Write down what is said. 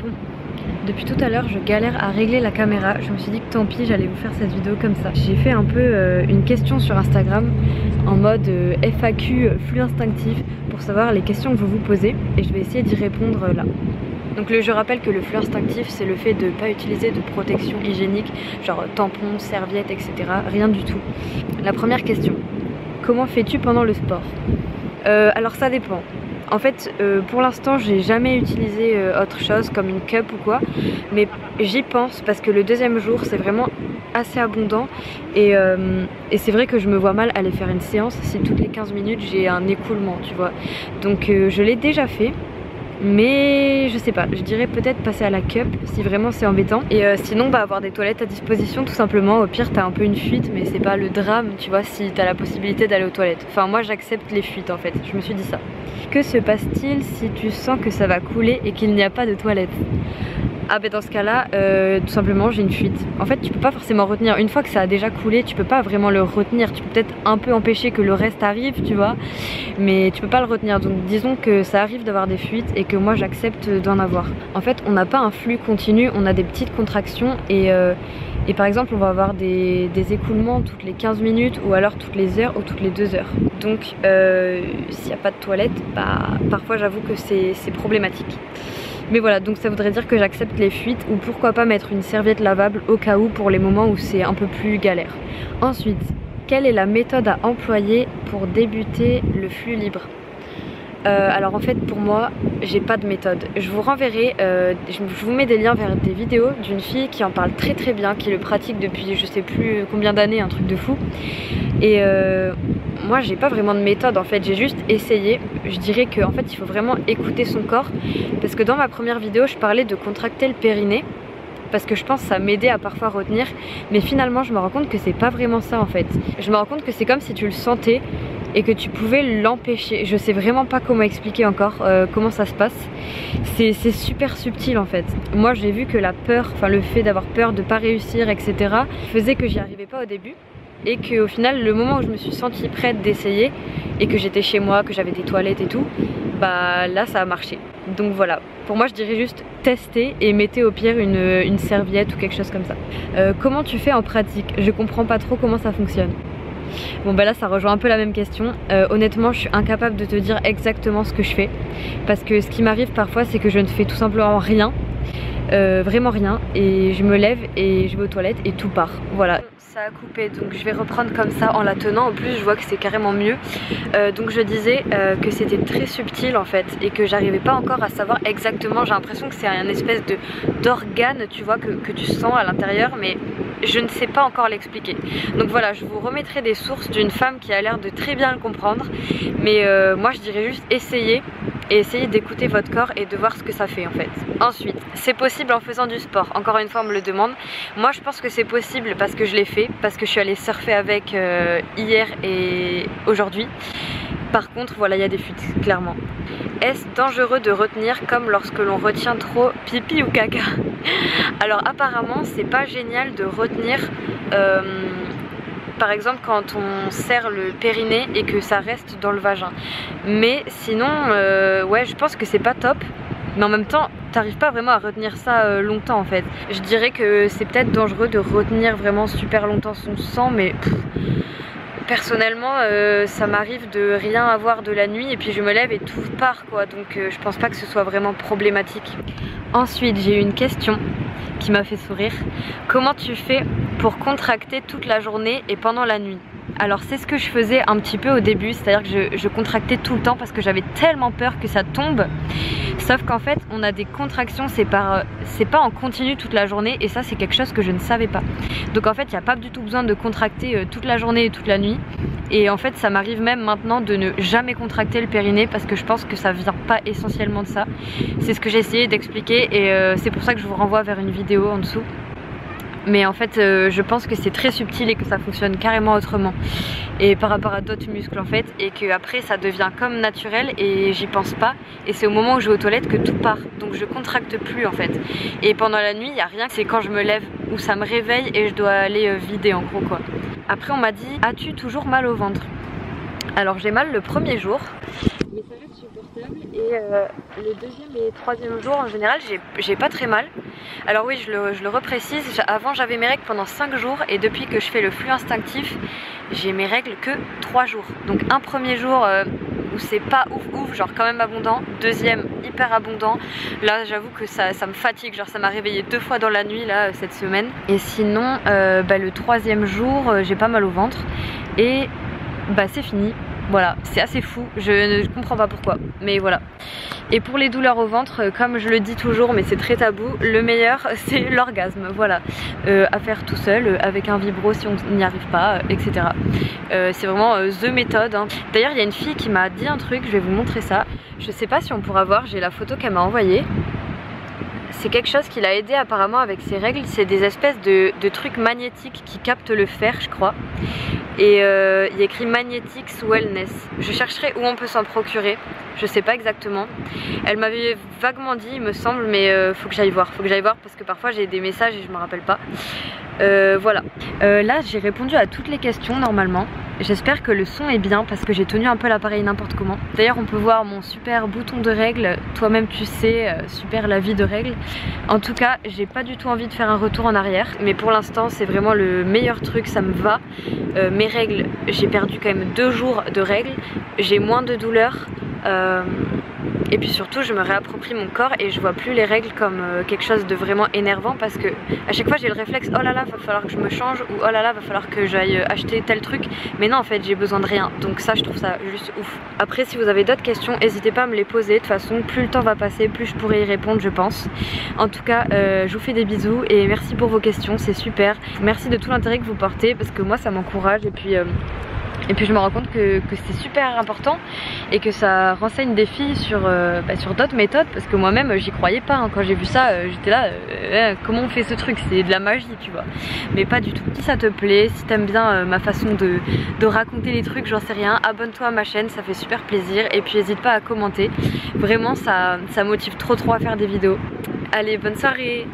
Bon, depuis tout à l'heure je galère à régler la caméra. Je me suis dit que tant pis, j'allais vous faire cette vidéo comme ça. J'ai fait un peu une question sur Instagram en mode FAQ flux instinctif pour savoir les questions que vous vous posez et je vais essayer d'y répondre là. Donc je rappelle que le flux instinctif c'est le fait de ne pas utiliser de protection hygiénique, genre tampons, serviettes, etc. Rien du tout. La première question, comment fais-tu pendant le sport? Alors ça dépend. En fait, pour l'instant, j'ai jamais utilisé autre chose comme une cup ou quoi, mais j'y pense parce que le deuxième jour, c'est vraiment assez abondant et c'est vrai que je me vois mal aller faire une séance si toutes les 15 minutes j'ai un écoulement, tu vois. Donc je l'ai déjà fait. Mais je sais pas, je dirais peut-être passer à la cup si vraiment c'est embêtant. Et sinon bah avoir des toilettes à disposition tout simplement. Au pire t'as un peu une fuite mais c'est pas le drame, tu vois, si t'as la possibilité d'aller aux toilettes. Enfin moi j'accepte les fuites en fait, je me suis dit ça. Que se passe-t-il si tu sens que ça va couler et qu'il n'y a pas de toilette? Ah ben dans ce cas là tout simplement j'ai une fuite. En fait tu peux pas forcément retenir, une fois que ça a déjà coulé tu peux pas vraiment le retenir. Tu peux peut-être un peu empêcher que le reste arrive, tu vois, mais tu peux pas le retenir. Donc disons que ça arrive d'avoir des fuites et que moi j'accepte d'en avoir. En fait on n'a pas un flux continu, on a des petites contractions et par exemple on va avoir des écoulements toutes les 15 minutes ou alors toutes les heures ou toutes les 2 heures. Donc s'il n'y a pas de toilette, bah parfois j'avoue que c'est problématique. Mais voilà, donc ça voudrait dire que j'accepte les fuites ou pourquoi pas mettre une serviette lavable au cas où pour les moments où c'est un peu plus galère. Ensuite, quelle est la méthode à employer pour débuter le flux libre? Alors en fait pour moi j'ai pas de méthode. Je vous renverrai, je vous mets des liens vers des vidéos d'une fille qui en parle très très bien, qui le pratique depuis je sais plus combien d'années, un truc de fou. Et moi j'ai pas vraiment de méthode en fait, j'ai juste essayé. Je dirais qu'en fait il faut vraiment écouter son corps parce que dans ma première vidéo je parlais de contracter le périnée parce que je pense que ça m'aidait à parfois retenir, mais finalement je me rends compte que c'est pas vraiment ça en fait. Je me rends compte que c'est comme si tu le sentais et que tu pouvais l'empêcher. Je sais vraiment pas comment expliquer encore comment ça se passe. C'est super subtil en fait. Moi j'ai vu que la peur, enfin le fait d'avoir peur de pas réussir, etc. faisait que j'y arrivais pas au début. Et qu'au final le moment où je me suis sentie prête d'essayer et que j'étais chez moi, que j'avais des toilettes et tout, bah là ça a marché. Donc voilà, pour moi je dirais juste tester et mettez au pire une serviette ou quelque chose comme ça. Comment tu fais en pratique? Je comprends pas trop comment ça fonctionne. Bon bah là ça rejoint un peu la même question. Honnêtement je suis incapable de te dire exactement ce que je fais parce que ce qui m'arrive parfois c'est que je ne fais tout simplement rien, vraiment rien, et je me lève et je vais aux toilettes et tout part, voilà. Ça a coupé donc je vais reprendre comme ça en la tenant, en plus je vois que c'est carrément mieux. Donc je disais que c'était très subtil en fait et que j'arrivais pas encore à savoir exactement, j'ai l'impression que c'est un espèce d'organe tu vois que tu sens à l'intérieur, mais je ne sais pas encore l'expliquer. Donc voilà, je vous remettrai des sources d'une femme qui a l'air de très bien le comprendre, mais moi je dirais juste essayer et essayer d'écouter votre corps et de voir ce que ça fait en fait. Ensuite, c'est possible en faisant du sport, encore une fois on me le demande. Moi je pense que c'est possible parce que je l'ai fait, parce que je suis allée surfer avec hier et aujourd'hui. Par contre voilà, il y a des fuites, clairement. Est-ce dangereux de retenir comme lorsque l'on retient trop pipi ou caca? Alors apparemment c'est pas génial de retenir par exemple quand on serre le périnée et que ça reste dans le vagin. Mais sinon ouais je pense que c'est pas top. Mais en même temps t'arrives pas vraiment à retenir ça longtemps en fait. Je dirais que c'est peut-être dangereux de retenir vraiment super longtemps son sang, mais personnellement ça m'arrive de rien avoir de la nuit et puis je me lève et tout part quoi, donc je pense pas que ce soit vraiment problématique. Ensuite j'ai eu une question qui m'a fait sourire. Comment tu fais pour contracter toute la journée et pendant la nuit? Alors c'est ce que je faisais un petit peu au début, c'est-à-dire que je contractais tout le temps parce que j'avais tellement peur que ça tombe. Sauf qu'en fait on a des contractions, c'est pas en continu toute la journée et ça c'est quelque chose que je ne savais pas. Donc en fait il n'y a pas du tout besoin de contracter toute la journée et toute la nuit. Et en fait ça m'arrive même maintenant de ne jamais contracter le périnée parce que je pense que ça vient pas essentiellement de ça. C'est ce que j'ai essayé d'expliquer et c'est pour ça que je vous renvoie vers une vidéo en dessous. Mais en fait je pense que c'est très subtil et que ça fonctionne carrément autrement et par rapport à d'autres muscles en fait, et que après ça devient comme naturel et j'y pense pas, et c'est au moment où je vais aux toilettes que tout part, donc je contracte plus en fait. Et pendant la nuit il n'y a rien, c'est quand je me lève où ça me réveille et je dois aller vider en gros quoi. Après on m'a dit as-tu toujours mal au ventre? Alors j'ai mal le premier jour mais ça reste supportable. insupportable. Et le deuxième et troisième jour en général j'ai pas très mal. Alors oui, je le reprécise, avant j'avais mes règles pendant 5 jours et depuis que je fais le flux instinctif j'ai mes règles que 3 jours. Donc un premier jour où c'est pas ouf, genre quand même abondant. Deuxième, hyper abondant. Là j'avoue que ça me fatigue, genre ça m'a réveillée 2 fois dans la nuit là cette semaine. Et sinon le troisième jour j'ai pas mal au ventre et c'est fini. Voilà, c'est assez fou, je ne comprends pas pourquoi, mais voilà. Et pour les douleurs au ventre, comme je le dis toujours, mais c'est très tabou, le meilleur c'est l'orgasme, voilà. À faire tout seul, avec un vibro si on n'y arrive pas, etc. C'est vraiment the méthode, hein. D'ailleurs il y a une fille qui m'a dit un truc, je vais vous montrer ça. Je sais pas si on pourra voir, j'ai la photo qu'elle m'a envoyée. C'est quelque chose qui l'a aidé apparemment avec ses règles, c'est des espèces de trucs magnétiques qui captent le fer je crois. Et il y a écrit Magnetics Wellness. Je chercherai où on peut s'en procurer, je sais pas exactement. Elle m'avait vaguement dit il me semble, mais faut que j'aille voir, parce que parfois j'ai des messages et je me rappelle pas. Voilà, là j'ai répondu à toutes les questions normalement. J'espère que le son est bien parce que j'ai tenu un peu l'appareil n'importe comment. D'ailleurs on peut voir mon super bouton de règles, toi-même tu sais, super la vie de règles. En tout cas j'ai pas du tout envie de faire un retour en arrière, mais pour l'instant c'est vraiment le meilleur truc, ça me va. Mes règles, j'ai perdu quand même 2 jours de règles, j'ai moins de douleurs. Et puis surtout je me réapproprie mon corps et je vois plus les règles comme quelque chose de vraiment énervant, parce que à chaque fois j'ai le réflexe oh là là va falloir que je me change, ou oh là là va falloir que j'aille acheter tel truc, mais non en fait j'ai besoin de rien, donc ça je trouve ça juste ouf. Après si vous avez d'autres questions n'hésitez pas à me les poser, de toute façon plus le temps va passer plus je pourrai y répondre je pense. En tout cas je vous fais des bisous et merci pour vos questions, c'est super, merci de tout l'intérêt que vous portez parce que moi ça m'encourage et puis je me rends compte que c'est super important et que ça renseigne des filles sur d'autres méthodes, parce que moi-même j'y croyais pas, hein. Quand j'ai vu ça j'étais là comment on fait ce truc, c'est de la magie tu vois, mais pas du tout. Si ça te plaît, si t'aimes bien ma façon de raconter les trucs, j'en sais rien, abonne-toi à ma chaîne, ça fait super plaisir, et puis n'hésite pas à commenter, vraiment ça motive trop à faire des vidéos. Allez, bonne soirée.